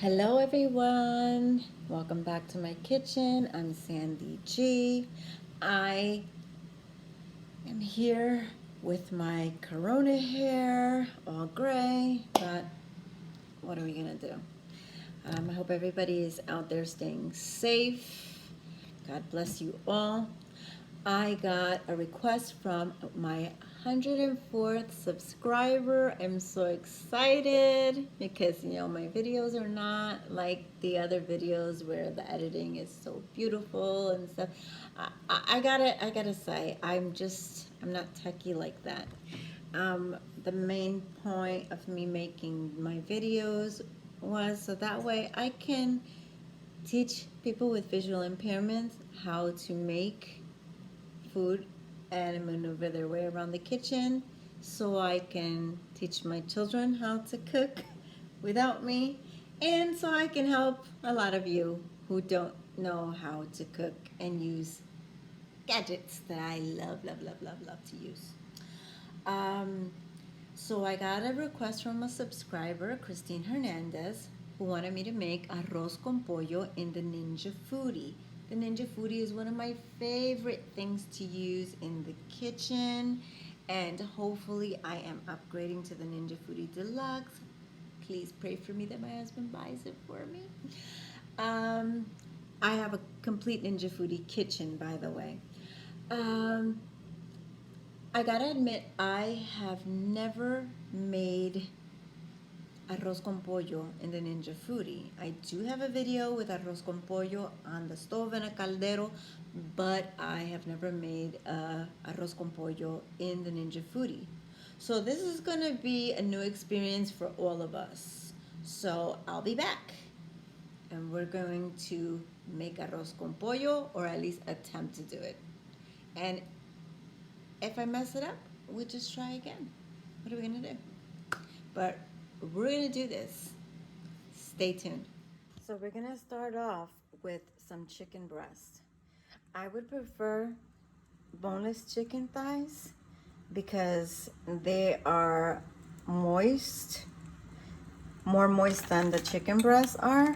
Hello everyone, welcome back to my kitchen. I'm Sandy G. I am here with my corona hair, all gray, but what are we gonna do? I hope everybody is out there staying safe. God bless you all. I got a request from my 104th subscriber. I'm so excited because my videos are not like the other videos where the editing is so beautiful and stuff. I gotta say, I'm not techie like that. The main point of me making my videos was so that way I can teach people with visual impairments how to make food and maneuver their way around the kitchen so I can teach my children how to cook without me, and so I can help a lot of you who don't know how to cook and use gadgets that I love to use. Um, so I got a request from a subscriber, Christine Hernandez, who wanted me to make arroz con pollo in the Ninja Foodi. The Ninja Foodi is one of my favorite things to use in the kitchen, and hopefully I am upgrading to the Ninja Foodi Deluxe. Please pray for me that my husband buys it for me. I have a complete Ninja Foodi kitchen, by the way. I gotta admit, I have never made arroz con pollo in the Ninja Foodi. I do have a video with arroz con pollo on the stove in a caldero, but I have never made arroz con pollo in the Ninja Foodi. So this is gonna be a new experience for all of us. So I'll be back, and we're going to make arroz con pollo, or at least attempt to do it. And if I mess it up, we'll just try again. What are we gonna do? But we're gonna do this. Stay tuned. So we're gonna start off with some chicken breast. I would prefer boneless chicken thighs because they are moist, more moist than the chicken breasts are.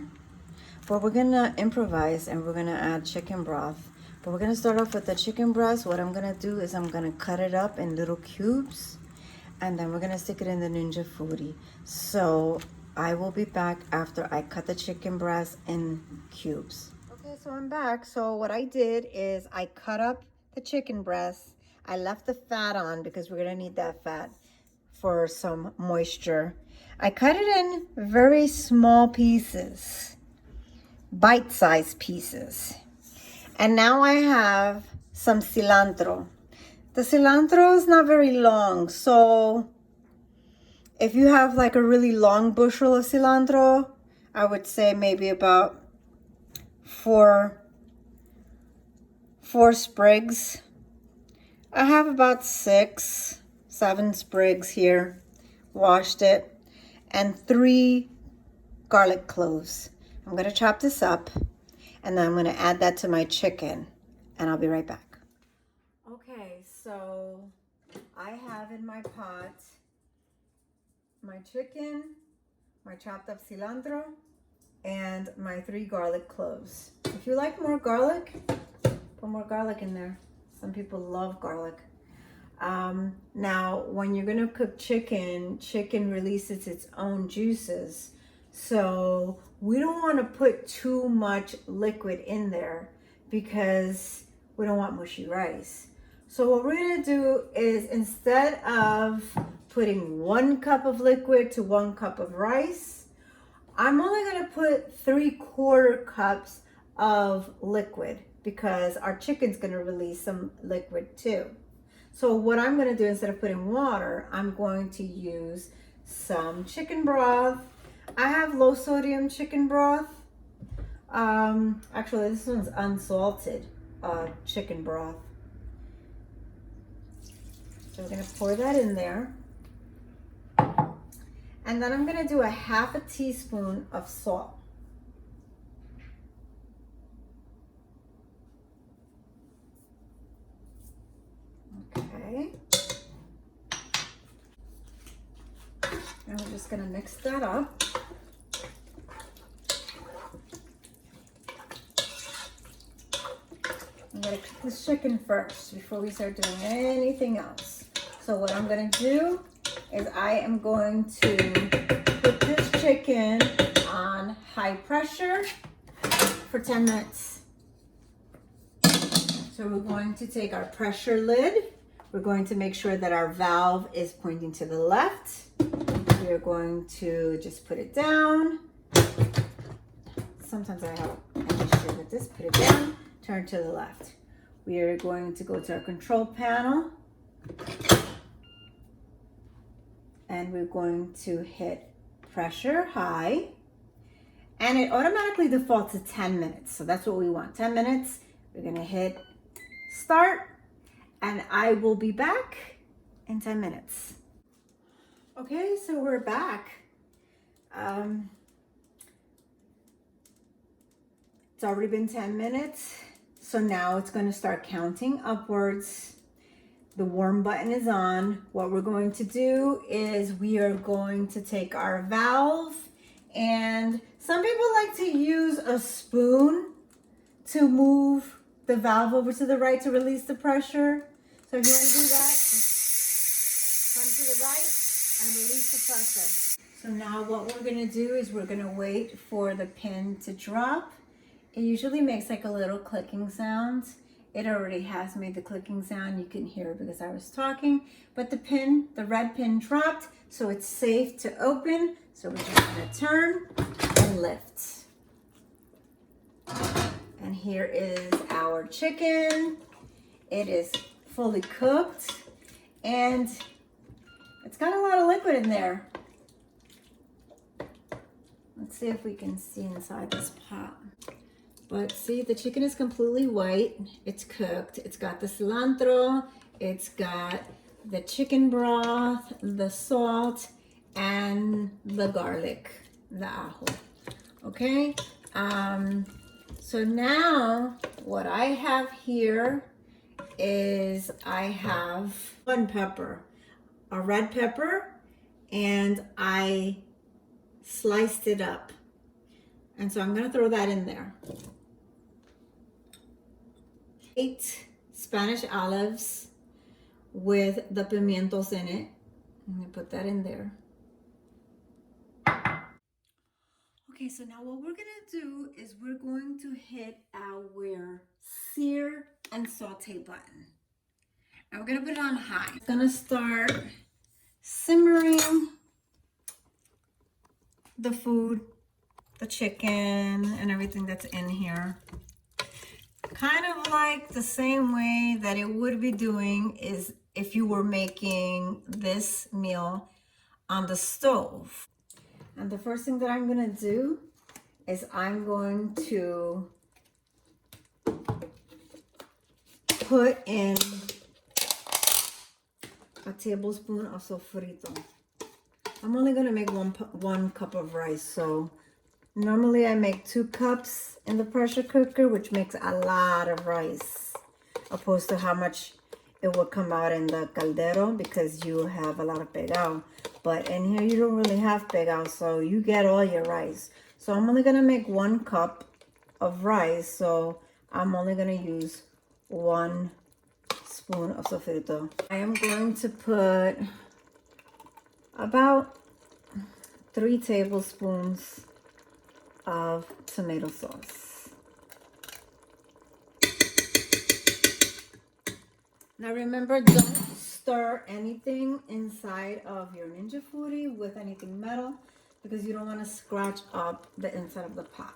But we're gonna improvise and we're gonna add chicken broth. But we're gonna start off with the chicken breast. What I'm gonna do is I'm gonna cut it up in little cubes, and then we're gonna stick it in the Ninja Foodi. So I will be back after I cut the chicken breast in cubes. Okay, so I'm back. So what I did is I cut up the chicken breast. I left the fat on because we're gonna need that fat for some moisture. I cut it in very small pieces, bite-sized pieces. And now I have some cilantro. The cilantro is not very long, so if you have like a really long bushel of cilantro, I would say maybe about four sprigs. I have about 6, 7 sprigs here, washed it, and 3 garlic cloves. I'm gonna chop this up, and then I'm gonna add that to my chicken, and I'll be right back. Okay, so I have in my pot my chicken, my chopped up cilantro, and my 3 garlic cloves. If you like more garlic, put more garlic in there. Some people love garlic. Now, when you're gonna cook chicken releases its own juices. So we don't want to put too much liquid in there because we don't want mushy rice. So what we're gonna do is, instead of putting 1 cup of liquid to 1 cup of rice, I'm only gonna put 3/4 cups of liquid because our chicken's gonna release some liquid too. So what I'm gonna do, instead of putting water, I'm going to use some chicken broth. I have low sodium chicken broth. Actually, this one's unsalted chicken broth. So we're gonna pour that in there. And then I'm gonna do a 1/2 teaspoon of salt. Okay. And we're just gonna mix that up. gonna cook this chicken first before we start doing anything else. So what I'm gonna do is I am going to put this chicken on high pressure for 10 minutes. So we're going to take our pressure lid. We're going to make sure that our valve is pointing to the left. We're going to just put it down. Sometimes I have an issue with this. Put it down, turn to the left. We are going to go to our control panel. And we're going to hit pressure high. And it automatically defaults to 10 minutes. So that's what we want, 10 minutes. We're gonna hit start. And I will be back in 10 minutes. Okay, so we're back. It's already been 10 minutes. So now it's going to start counting upwards. The warm button is on. What we're going to do is we are going to take our valve, and some people like to use a spoon to move the valve over to the right to release the pressure. So if you want to do that, just turn to the right and release the pressure. So now what we're going to do is we're going to wait for the pin to drop. It usually makes like a little clicking sound. It already has made the clicking sound. You can hear it because I was talking. But the pin, the red pin dropped, so it's safe to open. So we're just going to turn and lift. And here is our chicken. It is fully cooked, and it's got a lot of liquid in there. Let's see if we can see inside this pot. But see, the chicken is completely white. It's cooked. It's got the cilantro. It's got the chicken broth, the salt, and the garlic, the ajo. Okay. So now what I have here is I have one pepper, a red pepper, and I sliced it up. And so I'm going to throw that in there. 8 Spanish olives with the pimientos in it. I'm going to put that in there. Okay, so now what we're going to do is we're going to hit our sear and saute button. And we're going to put it on high. It's going to start simmering the food, the chicken, and everything that's in here. Kind of like the same way that it would be doing is if you were making this meal on the stove. And the first thing that I'm going to do is I'm going to put in a tablespoon of sofrito. I'm only going to make one cup of rice. So normally I make 2 cups in the pressure cooker, which makes a lot of rice, opposed to how much it would come out in the caldero because you have a lot of pegao. But in here you don't really have pegao, so you get all your rice. So I'm only going to make 1 cup of rice, so I'm only going to use 1 spoon of sofrito. I am going to put about 3 tablespoons of tomato sauce. Now remember, don't stir anything inside of your Ninja Foodi with anything metal because you don't want to scratch up the inside of the pot.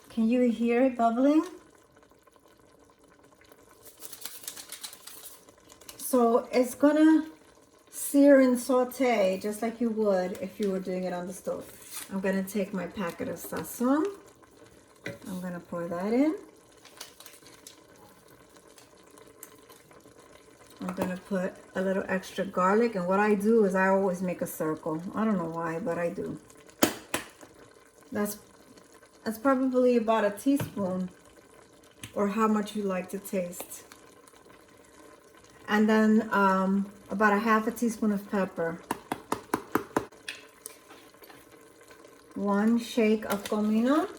Can you hear it bubbling? So it's gonna sear and saute just like you would if you were doing it on the stove. I'm gonna take my packet of sazon. I'm gonna pour that in. I'm gonna put a little extra garlic, and what I do is I always make a circle. I don't know why, but I do. That's probably about a teaspoon, or how much you like to taste. And then about a half a teaspoon of pepper. 1 shake of comino,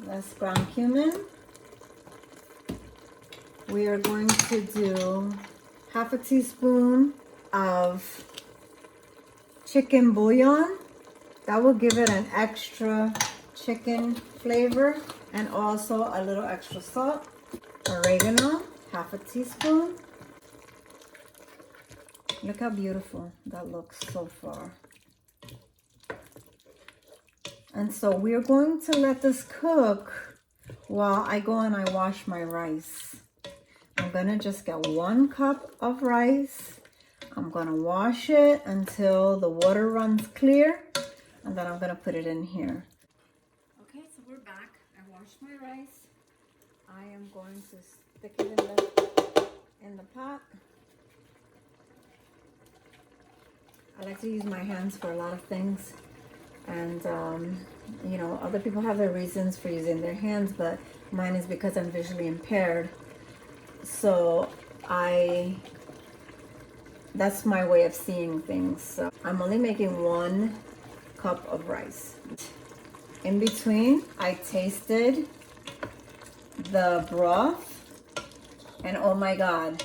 that's ground cumin. we are going to do half a teaspoon of chicken bouillon. That will give it an extra chicken flavor, and also a little extra salt. Oregano, half a teaspoon. Look how beautiful that looks so far. And so we're going to let this cook while I go and I wash my rice. I'm gonna just get 1 cup of rice. I'm gonna wash it until the water runs clear, and then I'm gonna put it in here. Okay, so we're back. I washed my rice. I am going to stick it in the pot. I like to use my hands for a lot of things, and you know, other people have their reasons for using their hands, but mine is because I'm visually impaired. So that's my way of seeing things. So I'm only making 1 cup of rice. In between, I tasted the broth, and oh my God,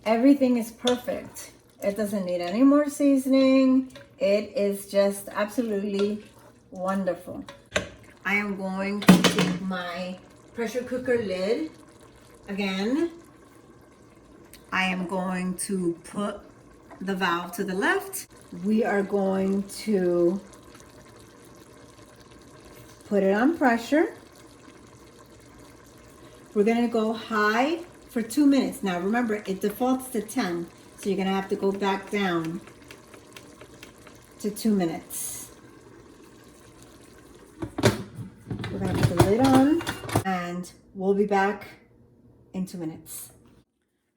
everything is perfect. It doesn't need any more seasoning. It is just absolutely wonderful. I am going to take my pressure cooker lid again. I am going to put the valve to the left. We are going to put it on pressure. We're gonna go high for 2 minutes. Now remember, it defaults to 10, so you're gonna have to go back down to 2 minutes. We're gonna put the lid on, and we'll be back in 2 minutes.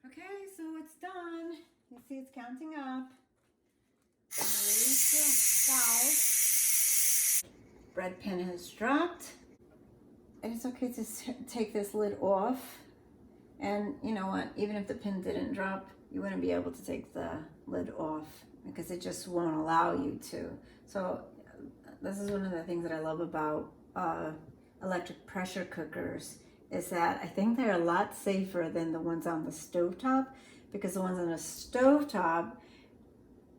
Okay, so it's done. You see it's counting up. Raise the valve. Bread pan has dropped. And it's okay to take this lid off. And you know what? Even if the pin didn't drop, you wouldn't be able to take the lid off because it just won't allow you to. So this is one of the things that I love about electric pressure cookers, is that I think they're a lot safer than the ones on the stovetop, because the ones on the stovetop,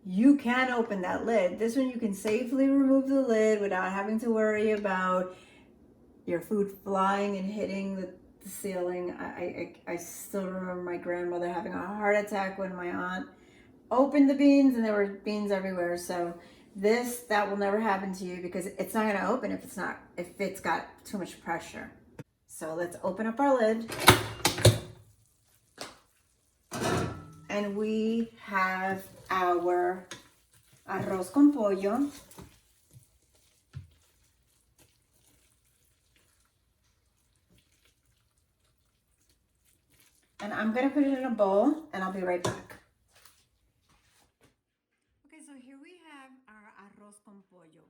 you can open that lid. This one you can safely remove the lid without having to worry about your food flying and hitting the ceiling. I still remember my grandmother having a heart attack when my aunt opened the beans and there were beans everywhere. So that will never happen to you, because it's not gonna open if it's got too much pressure. So let's open up our lid. And we have our arroz con pollo. And I'm gonna put it in a bowl, and I'll be right back. Okay, so here we have our arroz con pollo.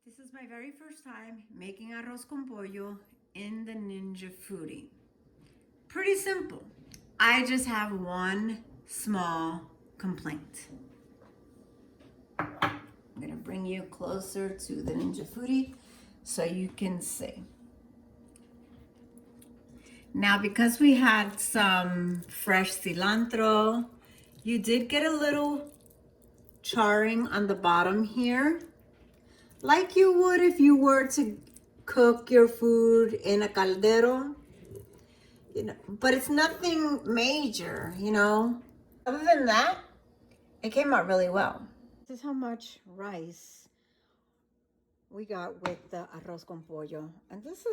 This is my very first time making arroz con pollo in the Ninja Foodi. Pretty simple. I just have one small complaint. I'm gonna bring you closer to the Ninja Foodi so you can see. Now, because we had some fresh cilantro, you did get a little charring on the bottom here, like you would if you were to cook your food in a caldero, you know, but it's nothing major, you know. Other than that, it came out really well. This is how much rice we got with the arroz con pollo, and this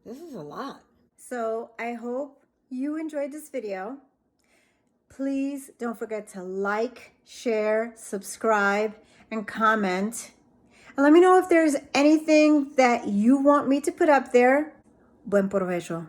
is a lot. So I hope you enjoyed this video. Please don't forget to like, share, subscribe, and comment. And let me know if there's anything that you want me to put up there. Buen provecho.